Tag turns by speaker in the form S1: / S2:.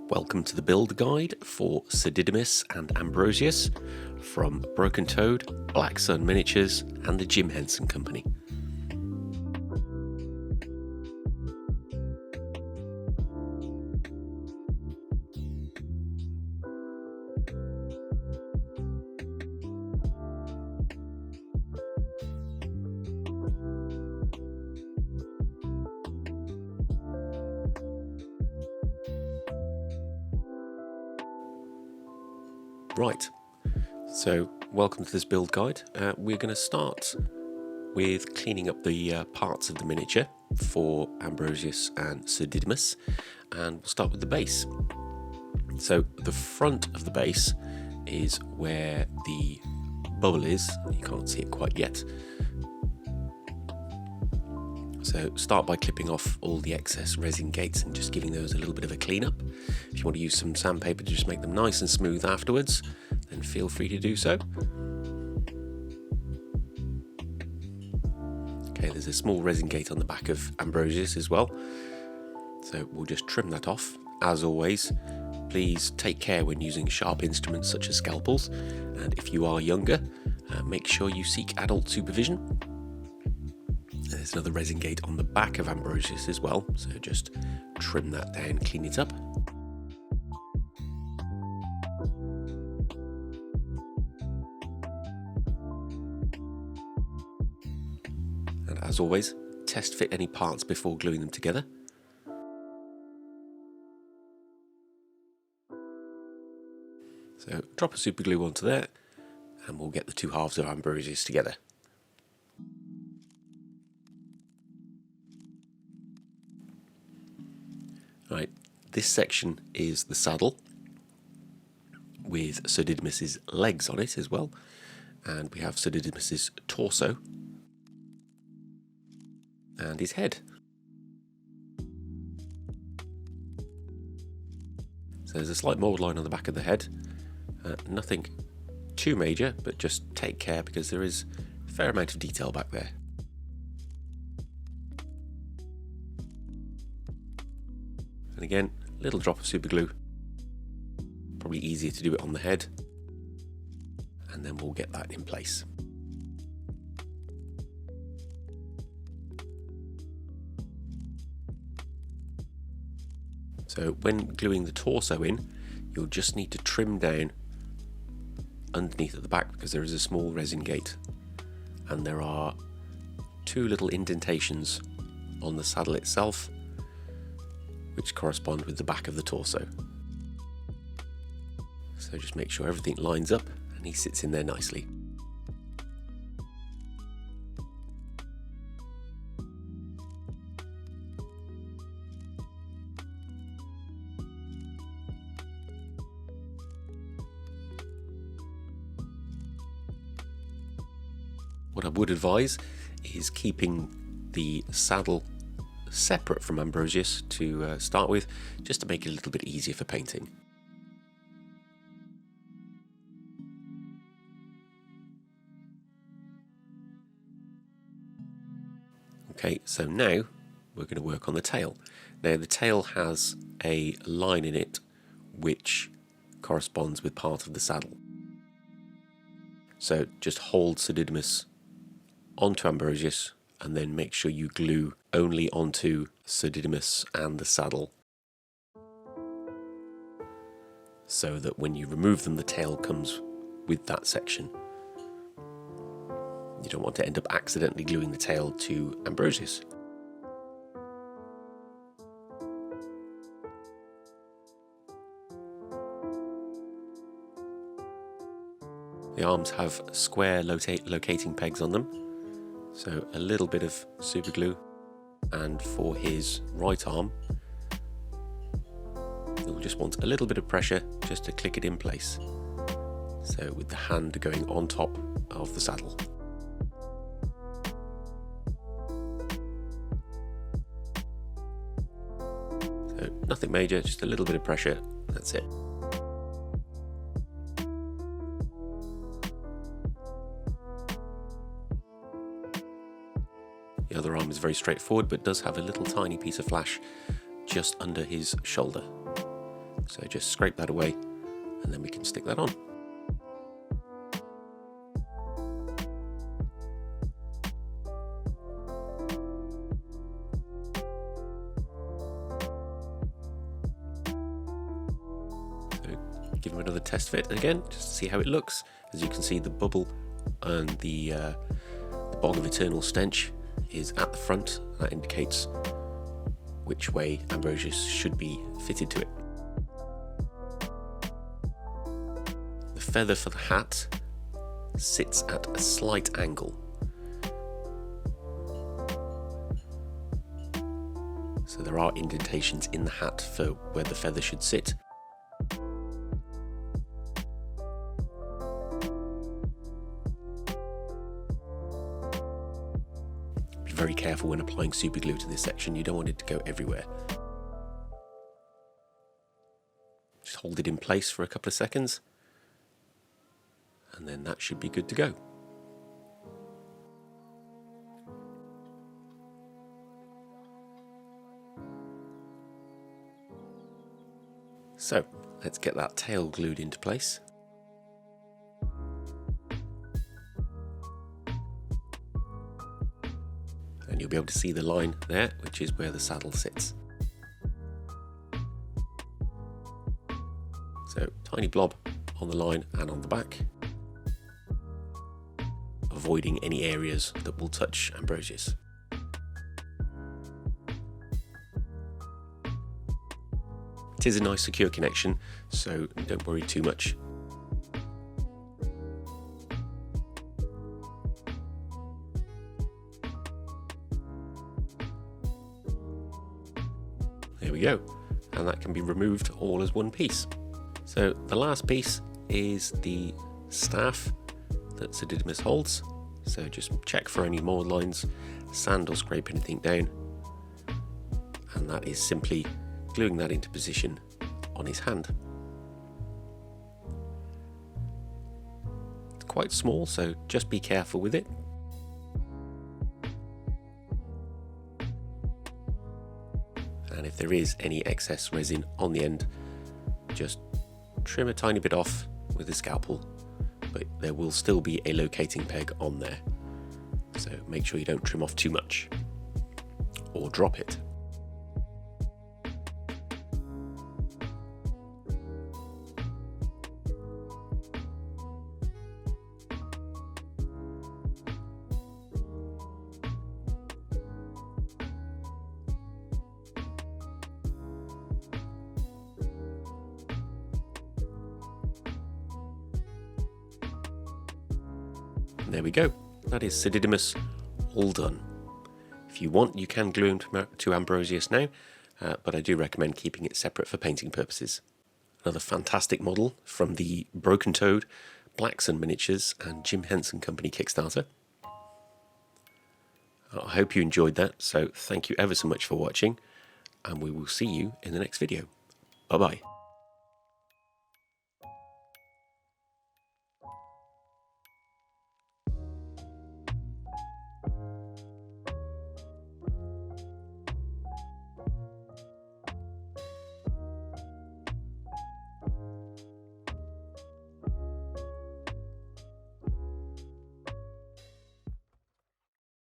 S1: Welcome to the build guide for Sir Didymus and Ambrosius from BrokenToad, Blacksun Miniatures and the Jim Henson Company. Right, so welcome to this build guide. We're going to start with cleaning up the parts of the miniature for Ambrosius and Sir Didymus, and we'll start with the base. So the front of the base is where the bubble is. You can't see it quite yet. So start by clipping off all the excess resin gates and just giving those a little bit of a clean up. If you want to use some sandpaper to just make them nice and smooth afterwards, then feel free to do so. Okay, there's a small resin gate on the back of Ambrosius as well. So we'll just trim that off. As always, please take care when using sharp instruments such as scalpels. And if you are younger, make sure you seek adult supervision. There's another resin gate on the back of Ambrosius as well, so just trim that down, clean it up. And as always, test fit any parts before gluing them together. So drop a super glue onto there, and we'll get the two halves of Ambrosius together. Right, this section is the saddle with Sir Didymus's legs on it as well, and we have Sir Didymus's torso and his head. So there's a slight mould line on the back of the head, nothing too major, but just take care because there is a fair amount of detail back there. And again, a little drop of super glue, probably easier to do it on the head, and then we'll get that in place. So when gluing the torso in, you'll just need to trim down underneath at the back because there is a small resin gate, and there are two little indentations on the saddle itself which correspond with the back of the torso. So just make sure everything lines up and he sits in there nicely. What I would advise is keeping the saddle separate from Ambrosius to start with, just to make it a little bit easier for painting. Okay, so now we're going to work on the tail. Now the tail has a line in it which corresponds with part of the saddle. So just hold Sir Didymus onto Ambrosius and then make sure you glue only onto Sir Didymus and the saddle, so that when you remove them the tail comes with that section. You don't want to end up accidentally gluing the tail to Ambrosius. The arms have square locating pegs on them, so a little bit of super glue, and for his right arm you'll just want a little bit of pressure just to click it in place, so with the hand going on top of the saddle. So nothing major, just a little bit of pressure, that's it. The other arm is very straightforward, but does have a little tiny piece of flash just under his shoulder. So just scrape that away and then we can stick that on. So give him another test fit again, just to see how it looks. As you can see, the bubble and the bog of eternal stench is at the front. That indicates which way Ambrosius should be fitted to it. The feather for the hat sits at a slight angle. So there are indentations in the hat for where the feather should sit. Be very careful when applying super glue to this section, you don't want it to go everywhere. Just hold it in place for a couple of seconds, and then that should be good to go. So let's get that tail glued into place. And you'll be able to see the line there, which is where the saddle sits. So tiny blob on the line and on the back, avoiding any areas that will touch Ambrosius. It is a nice secure connection, so don't worry too much. There we go, and that can be removed all as one piece. So the last piece is the staff that Sir Didymus holds, so just check for any mold lines, sand or scrape anything down, and that is simply gluing that into position on his hand. It's quite small, so just be careful with it. And if there is any excess resin on the end, just trim a tiny bit off with a scalpel, but there will still be a locating peg on there, so make sure you don't trim off too much or drop it. And there we go, that is Sir Didymus all done. If you want, you can glue him to Ambrosius now, but I do recommend keeping it separate for painting purposes. Another fantastic model from the BrokenToad, Blacksun Miniatures and Jim Henson Company Kickstarter. I hope you enjoyed that, so thank you ever so much for watching, and we will see you in the next video. Bye bye.